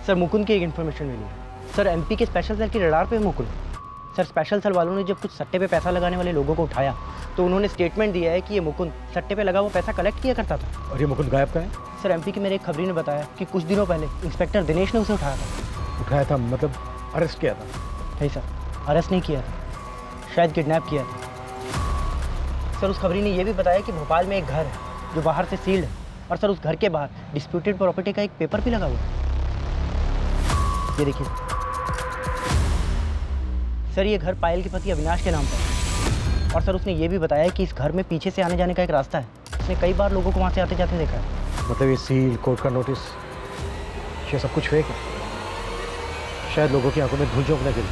सर मुकुंद की एक इन्फॉर्मेशन मिली है। सर एमपी के स्पेशल सेल की रडार पे मुकुंद। सर स्पेशल सेल वालों ने जब कुछ सट्टे पे पैसा लगाने वाले लोगों को उठाया तो उन्होंने स्टेटमेंट दिया है कि ये मुकुंद सट्टे पे लगा वो पैसा कलेक्ट किया करता था। और ये मुकुंद गायब का है? सर एमपी के मेरे एक खबरी ने बताया कि कुछ दिनों पहले इंस्पेक्टर दिनेश ने उसे उठाया था। उठाया था मतलब अरेस्ट किया था? नहीं सर, अरेस्ट नहीं किया था, शायद किडनैप किया था। सर उस खबरी ने यह भी बताया कि भोपाल में एक घर है जो बाहर से सील्ड है और सर उस घर के बाहर डिस्प्यूटेड प्रॉपर्टी का एक पेपर भी लगा हुआ है। ये देखिए सर, ये घर पायल के पति अविनाश के नाम पर है और सर उसने ये भी बताया कि इस घर में पीछे से आने जाने का एक रास्ता है। उसने कई बार लोगों को वहाँ से आते जाते देखा है। मतलब ये सील, कोर्ट का नोटिस, ये सब कुछ फेक है, शायद लोगों की आंखों में धूल झोंकने के लिए।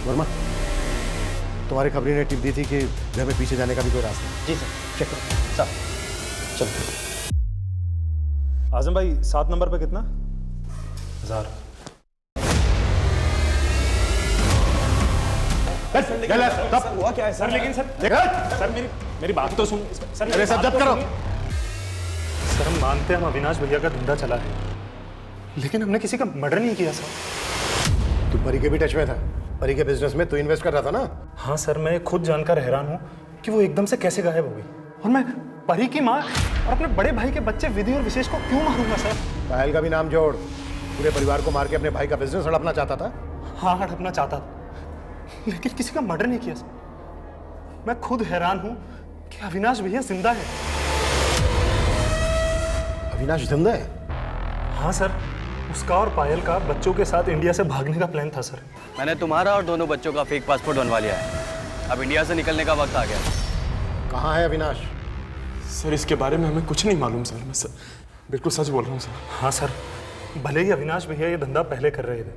वर्मा, तुम्हारी खबरी ने टिप दी थी कि घर में पीछे जाने का भी कोई रास्ता है। जी सर, चेक करो। सर चलो। आजम भाई 7 नंबर पे कितना? 1000। हुआ क्या है सर? लेकिन सर मेरी बात तो सुन सर। अरे सब जब्त करो। सर हम मानते हैं हम अविनाश भैया का धंधा चला है, लेकिन हमने किसी का मर्डर नहीं किया सर। तू परी के भी टच में था? परी के बिजनेस में तू इन्वेस्ट कर रहा था ना? हाँ सर, मैं खुद जानकर हैरान हूँ कि वो एकदम से कैसे गायब हो गई। और मैं परी की माँ और अपने बड़े भाई के बच्चे विधि और विशेष को क्यों मारूंगा सर? पायल का भी नाम जोड़। पूरे परिवार को मार के अपने भाई का बिजनेस हड़पना चाहता था? हाँ हड़पना चाहता था, लेकिन किसी का मर्डर नहीं किया सर। मैं खुद हैरान हूँ कि अविनाश भैया जिंदा है। अविनाश जिंदा है? हाँ सर, उसका और पायल का बच्चों के साथ इंडिया से भागने का प्लान था सर। मैंने तुम्हारा और दोनों बच्चों का फेक पासपोर्ट बनवा लिया है। अब इंडिया से निकलने का वक्त आ गया। कहाँ है अविनाश? सर इसके बारे में हमें कुछ नहीं मालूम सर। मैं सर बिल्कुल सच बोल रहा हूँ सर। हाँ सर, भले ही अविनाश भैया ये धंधा पहले कर रहे थे,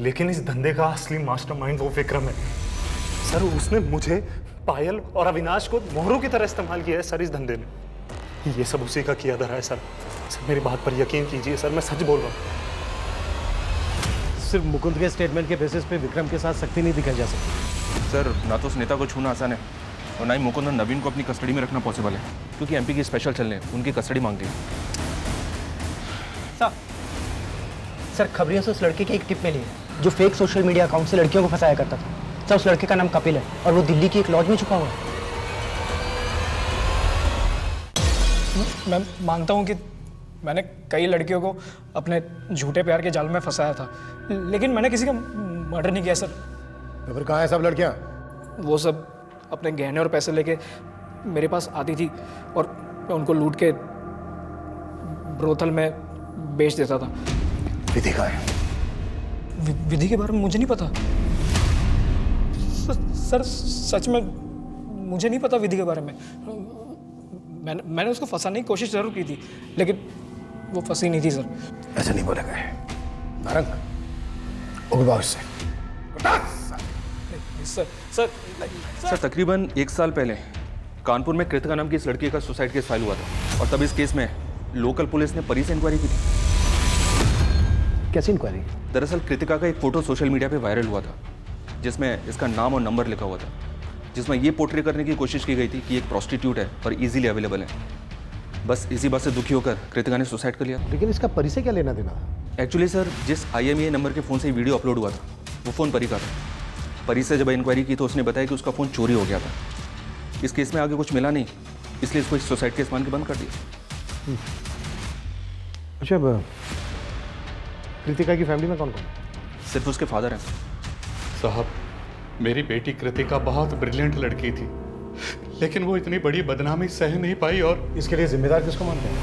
लेकिन इस धंधे का असली मास्टरमाइंड वो विक्रम है सर। उसने मुझे, पायल और अविनाश को मोहरों की तरह इस्तेमाल किया है सर इस धंधे में। ये सब उसी का किया धरा है सर। सर मेरी बात पर यकीन कीजिए सर, मैं सच बोल रहा हूँ। सिर्फ मुकुंद के स्टेटमेंट के बेसिस पे विक्रम के साथ सख्ती नहीं दिखाई जा सकती। सर ना तो उस नेता को छूना आसान है और ना ही मुकुंद और नवीन को अपनी कस्टडी में रखना पॉसिबल है, क्योंकि एमपी की स्पेशल सेल ने उनकी कस्टडी मांग ली। सर खबरियों से उस लड़के की एक टिप मिली है जो फेक सोशल मीडिया अकाउंट से लड़कियों को फंसाया करता था। सर उस लड़के का नाम कपिल है और वो दिल्ली की एक लॉज में छुपा हुआ है। मैं मानता हूँ कि मैंने कई लड़कियों को अपने झूठे प्यार के जाल में फंसाया था, लेकिन मैंने किसी का मर्डर नहीं किया सर। तो फिर कहाँ है सब लड़कियाँ? वो सब अपने गहने और पैसे लेके मेरे पास आती थी और मैं उनको लूट के ब्रोथल में बेच देता था। विधि कहाँ है? विधि के बारे में मुझे नहीं पता सर, सच में मुझे नहीं पता विधि के बारे में। मैंने उसको फंसाने की कोशिश जरूर की थी, लेकिन वो फंसी नहीं थी सर। ऐसे नहीं बोलेगा नारंग, उगवाओ इससे। सर तकरीबन 1 साल पहले कानपुर में कृतिका नाम की इस लड़की का सुसाइड केस फाइल हुआ था और तब इस केस में लोकल पुलिस ने परी से इंक्वायरी की थी। कैसी इंक्वायरी? दरअसल कृतिका का एक फ़ोटो सोशल मीडिया पे वायरल हुआ था जिसमें इसका नाम और नंबर लिखा हुआ था, जिसमें ये पोर्ट्रे करने की कोशिश की गई थी कि एक प्रोस्टिट्यूट है और इजीली अवेलेबल है। बस इसी बात से दुखी होकर कृतिका ने सुसाइड कर लिया। लेकिन इसका परी से क्या लेना देना? एक्चुअली सर, जिस IMEI नंबर के फ़ोन से वीडियो अपलोड हुआ था वो फ़ोन परी का था। परी से जब इंक्वायरी की तो उसने बताया कि उसका फ़ोन चोरी हो गया था। इस केस में आगे कुछ मिला नहीं, इसलिए इसको इस सुसाइड केस मान के बंद कर दिया। अच्छा, कृतिका की फैमिली में कौन कौन? सिर्फ उसके फादर हैं। साहब, मेरी बेटी कृतिका बहुत ब्रिलियंट लड़की थी, लेकिन वो इतनी बड़ी बदनामी सह नहीं पाई। और इसके लिए जिम्मेदार किसको मानते हैं?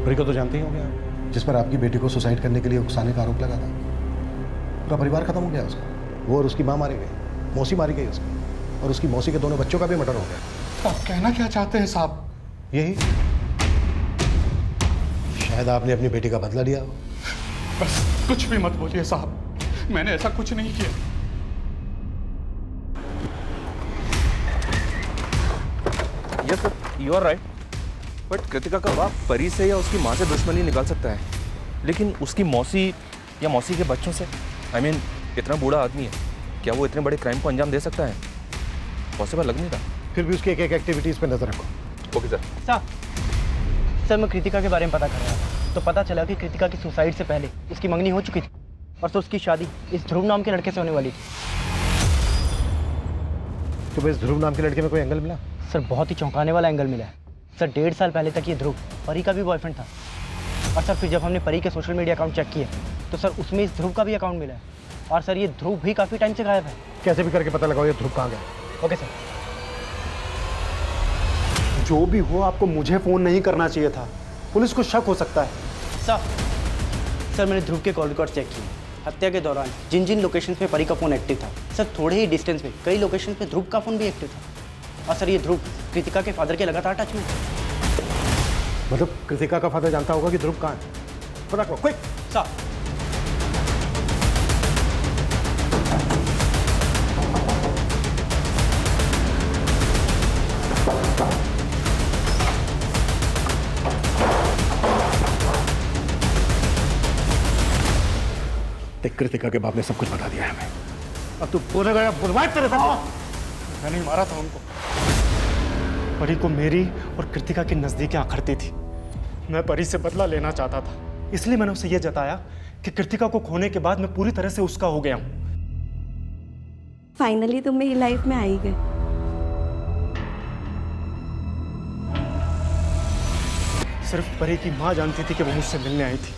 परी को तो जानते ही होंगे आप, जिस पर आपकी बेटी को सुसाइड करने के लिए उकसाने का आरोप लगा था। पूरा परिवार खत्म हो गया उसका। वो और उसकी माँ मारी गई, मौसी मारी गई उसकी, और उसकी मौसी के दोनों बच्चों का भी मर्डर हो गया। आप कहना क्या चाहते हैं साहब? यही, शायद आपने अपनी बेटी का बदला लिया हो। बस कुछ भी मत बोलिए साहब, मैंने ऐसा कुछ नहीं किया। Yes sir, you are right. But Kritika का बाप परी से या उसकी माँ से दुश्मनी निकाल सकता है, लेकिन उसकी मौसी या मौसी के बच्चों से, I mean, इतना बूढ़ा आदमी है, क्या वो इतने बड़े क्राइम को अंजाम दे सकता है? पॉसिबल लग नहीं रहा। फिर भी उसकी एक एक एक्टिविटीज पे नजर रखो। Okay sir. सर, मैं कृतिका के बारे में पता कर रहा था, तो पता चला कि कृतिका की सुसाइड से पहले उसकी मंगनी हो चुकी थी और तो उसकी शादी इस ध्रुव नाम के लड़के से होने वाली थी। तो इस ध्रुव नाम के लड़के में कोई एंगल मिला? सर, बहुत ही चौंकाने वाला एंगल मिला है। सर, 1.5 साल पहले तक ये ध्रुव परी का भी बॉयफ्रेंड था, और सर फिर जब हमने परी के सोशल मीडिया अकाउंट चेक किया तो सर उसमें इस ध्रुव का भी अकाउंट मिला है, और सर ये ध्रुव भी काफ़ी टाइम से गायब है। कैसे भी करके पता लगाओ ये ध्रुव कहाँ गया। Okay sir. जो भी हो, आपको मुझे फ़ोन नहीं करना चाहिए था, पुलिस को शक हो सकता है। सर मैंने ध्रुव के कॉल रिकॉर्ड चेक किए। हत्या के दौरान जिन जिन लोकेशंस पे परी का फ़ोन एक्टिव था, सर थोड़े ही डिस्टेंस पे कई लोकेशन पे ध्रुव का फ़ोन भी एक्टिव था, और सर ये ध्रुव कृतिका के फादर के लगातार टच में। मतलब कृतिका का फादर जानता होगा कि ध्रुव कहाँ है? पता करो क्विक। सर, कृतिका के बाप ने सब कुछ बता दिया है हमें। अब तू बोले गया बुलवाए तेरे साथ। मैं नहीं मारा था उनको। परी को मेरी और कृतिका की नजदीकें आखरती थी। मैं परी से बदला लेना चाहता था, इसलिए मैंने उसे यह जताया कि कृतिका को खोने के बाद मैं पूरी तरह से उसका हो गया हूं। फाइनली तुम मेरी लाइफ में आई गए। सिर्फ परी की माँ जानती थी कि वो मुझसे मिलने आई थी।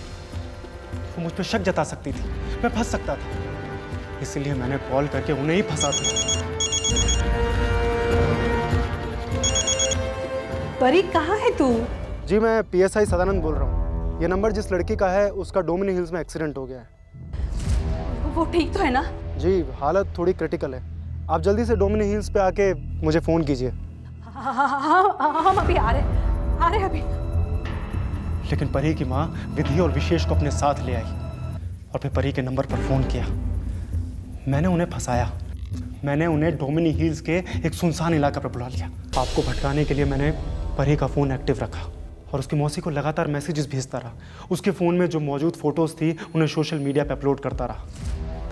वो मुझ पर शक जता सकती थी, मैं फंस सकता था, इसलिए मैंने कॉल करके उन्हें ही फंसा था। परी, कहाँ है तू? जी, मैं PSI सदानंद बोल रहा हूँ। ये नंबर जिस लड़की का है उसका डोमिनी हिल्स में एक्सीडेंट हो गया है। वो ठीक तो है ना? जी, हालत थोड़ी क्रिटिकल है। आप जल्दी से डोमिनी हिल्स पे आके मुझे फ़ोन कीजिए। हम अभी आ रहे अभी। लेकिन परी की माँ विधि और विशेष को अपने साथ ले आई और फिर परी के नंबर पर फ़ोन किया। मैंने उन्हें फंसाया। मैंने उन्हें डोमिनी हिल्स के एक सुनसान इलाका पर बुला लिया। आपको भटकाने के लिए मैंने परी का फ़ोन एक्टिव रखा और उसकी मौसी को लगातार मैसेजेस भेजता रहा। उसके फ़ोन में जो मौजूद फ़ोटोज़ थी उन्हें सोशल मीडिया पर अपलोड करता रहा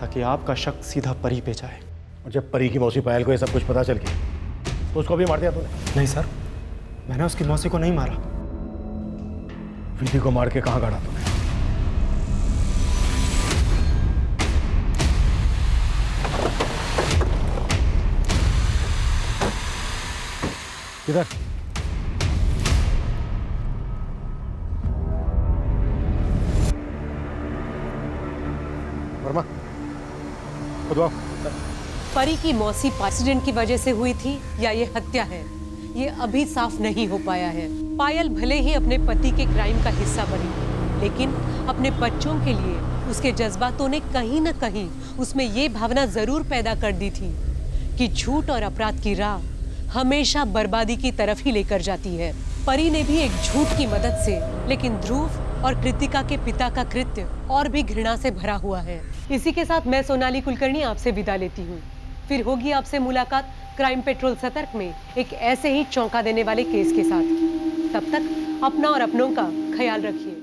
ताकि आपका शक सीधा परी पे जाए। और जब परी की मौसी पायल को ये सब कुछ पता चल गया तो उसको भी मार दिया तूने? नहीं सर, मैंने उसकी मौसी को नहीं मारा। विधि को मार के कहाँ गाड़ा तूने? किधर? वर्मा, खुद आओ। परी की मौसी एक्सीडेंट की वजह से हुई थी या ये हत्या है, ये अभी साफ नहीं हो पाया है। पायल भले ही अपने पति के क्राइम का हिस्सा बनी, लेकिन अपने बच्चों के लिए उसके जज्बातों ने कहीं न कहीं उसमें ये भावना जरूर पैदा कर दी थी कि झूठ और अपराध की राह हमेशा बर्बादी की तरफ ही लेकर जाती है। परी ने भी एक झूठ की मदद से, लेकिन ध्रुव और कृतिका के पिता का कृत्य और भी घृणा से भरा हुआ है। इसी के साथ मैं सोनाली कुलकर्णी आपसे विदा लेती हूँ। फिर होगी आपसे मुलाकात क्राइम पेट्रोल सतर्क में एक ऐसे ही चौंका देने वाले केस के साथ। तब तक अपना और अपनों का ख्याल रखिए।